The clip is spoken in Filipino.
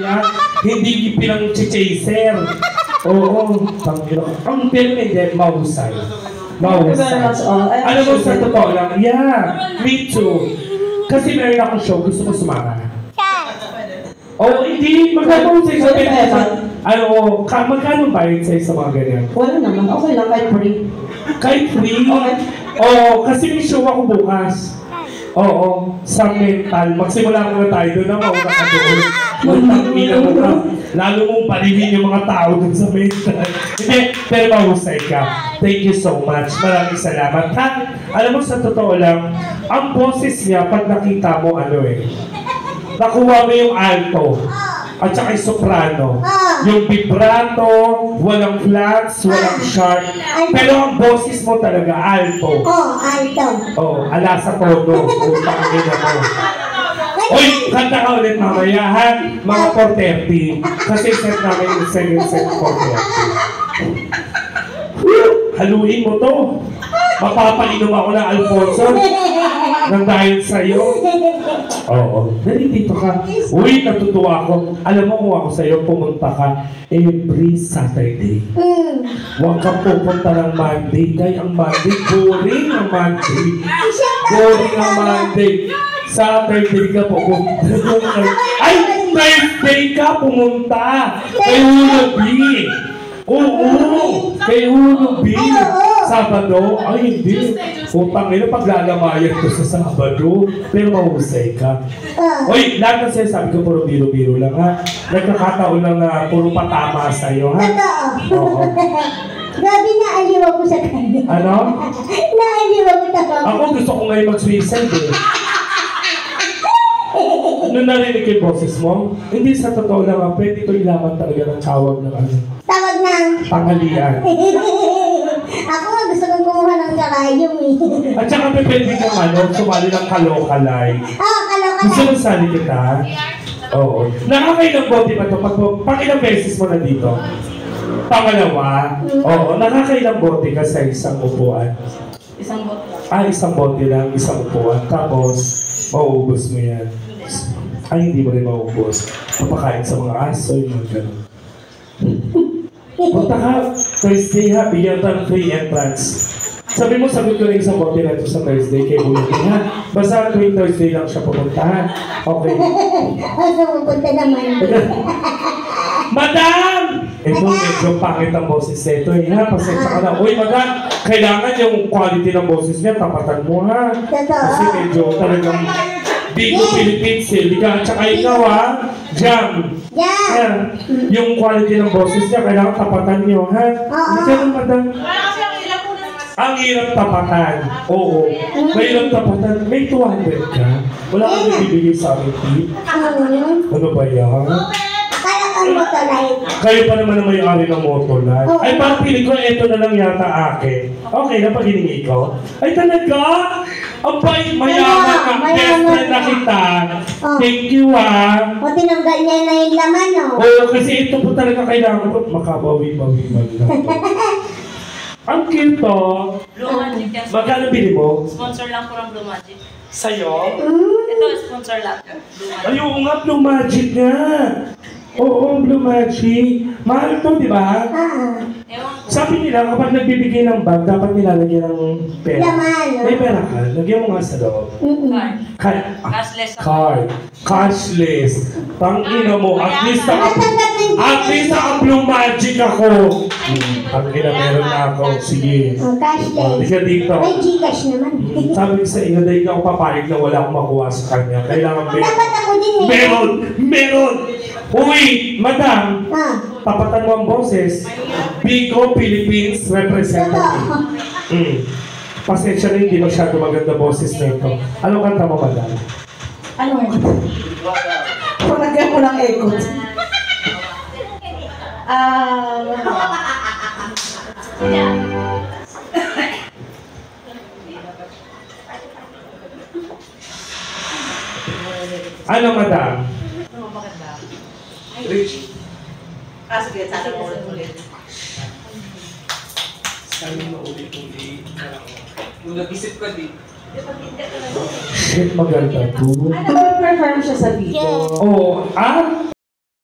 niya. Hindi pinang-chaser. Oo. Ang pero hindi, mahusay. Mahusay. Alam mo, sa totoo lang, yeah, me too. Kasi meron akong show, gusto ko sumama. Oo, hindi. Magkano sa isa ano, magkano bayad sa'yo sa mga ganyan? Wala naman. Okay lang, kahit free. Kahit free? Okay. Oo, kasi may show ako bukas. Oo, sa mental. Magsimula muna tayo doon na mauna ka doon. Magtangina mo na. Lalo mong palihin yung mga tao doon sa mental. Hindi, pero mahusay ka. Thank you so much. Maraming salamat. Ha? Alam mo, sa totoo lang, ang boses niya, pag nakita mo, nakuha mo yung alto. At saka yung soprano. Yung vibrato, walang flats, walang sharp. Pero ang boses mo talaga, alto. Alto. Ala sa tono. Utang ina mo. Uy, kanta ka ulit mamaya, ha? Mga 4:30. Kasi set namin yung second set 4:30. Haluin mo to. Mapapainom ako ng Alfonso. Nang dahil sa'yo. Oo. Nandito ka. Uy, natutuwa ako. Alam mo kung ako sa'yo, pumunta ka every Saturday. Huwag kang pupunta ng Monday. Kaya ang Monday, boring ang Monday. Boring ang Monday. Saturday ka pumunta. Ay, Thursday ka pumunta. Kay Hulubi. Oo, kay Hulubi. Sabado? Ay, hindi. Utang ina, paglalamayan ko sa Sabado. Pero mahusay ka. Uy, lahat ng sinasabi ko, puro biro-biro lang, ha? Nagkakataon lang na puro patama sa'yo, ha? Oo. Grabe na aliw ako sa kanya. Ano? Naaliw ako sa kanya. Ako gusto ko ngayon mag-suicide, eh. Nung narinig yung boses mo, hindi sa totoo lang, pwede ko ilaman talaga ng tawag ng Tawag ng? Tanghalian. Ako nga gusto kong kumuha ng karayong, eh. At saka pwede kang sumali ng kalokalay. Kalokalay. Gusto mo sali kita? Oo. Nakakailang bote ba ito? Pag ilang beses mo na dito? Pangalawa? Oo. Nakakailang bote ka sa isang upuan? Isang bote lang. Isang bote lang, isang upuan. Tapos, mauubos mo yan. Ay, hindi mo rin mauubos. Papakain sa mga aso, yung mga gano'n. Punta ka, Thursday ha, bigyan ka ng free entrance. Sabi mo, sagot ko rin isang bote na ito sa Thursday kay Hulubi ha. Basta tuwing Thursday lang siya pupunta ha. Okay. Asa pupunta naman? Madam! Ito, medyo pangit ang boses nito eh ha. Pasensya ka na. Uy, madam, kailangan yung quality ng boses niya, tapatan mo ha. Kasi medyo talagang Bigo Philippines eh. At saka ikaw ha, Jam. Jam. Yung quality ng boses niya, kailangan tapatan niyo ha. Hindi ka nang madam. Ang hirap tapatan. Oo. Mahirap tapatan. May 200 ka. Wala kang nabibigay sa akin, tip. Ano ba yan? Kaya kang Motolite. Kayo pa naman ang may-ari ng Motolite. Ay, parang piling ko, eto na lang yata akin. Okay na pag hiningi ko. Ay, talaga? Ang bait, mayaman ang best friend na kita. Thank you, ha. O, tinanggal niya na yung laman, no? Oo, kasi ito po talaga kailangan ko. Makabawi-bawi man lang. Ang cute to. Blue Magic yan. Magkano bili mo? Sponsor lang po ng Blue Magic. Sa'yo? Ito, sponsor lang. Blue Magic. Ay, oo nga, Blue Magic nga. Oo, Blue Magic. Mahal to, di ba? Ewan ko. Sabi nila, kapag nagbibigay ng bag, dapat nilalagyan ng pera. Laman, no? May pera ka, lagyan mo nga sa loob. Card. Cashless. Card. Cashless. Tangina mo, at least naka-Blue Magic ako. Tangina, meron na ako. Sige. Cashless. Hindi ka dito. May Gcash naman. Sabi ko sa inyo, dahil ako papayag na wala akong makuha sa kanya. Kailangan Dapat ako din, eh. Meron! Meron! Uy, madam! Tapatan mo ang boses. Bigo Philippines representative. Pasensya na hindi masyado maganda boses na ito. Anong kanta mo, madam? Ano? Palagyan mo ng ekot. Ano, madam? Ano, bakit ba? Rich. Sige, sana mo ulit. Sana mo ulit-ulit. Nung nag-isip ko din. Shit, maganda to. Ano ba perform siya sa video? Oh,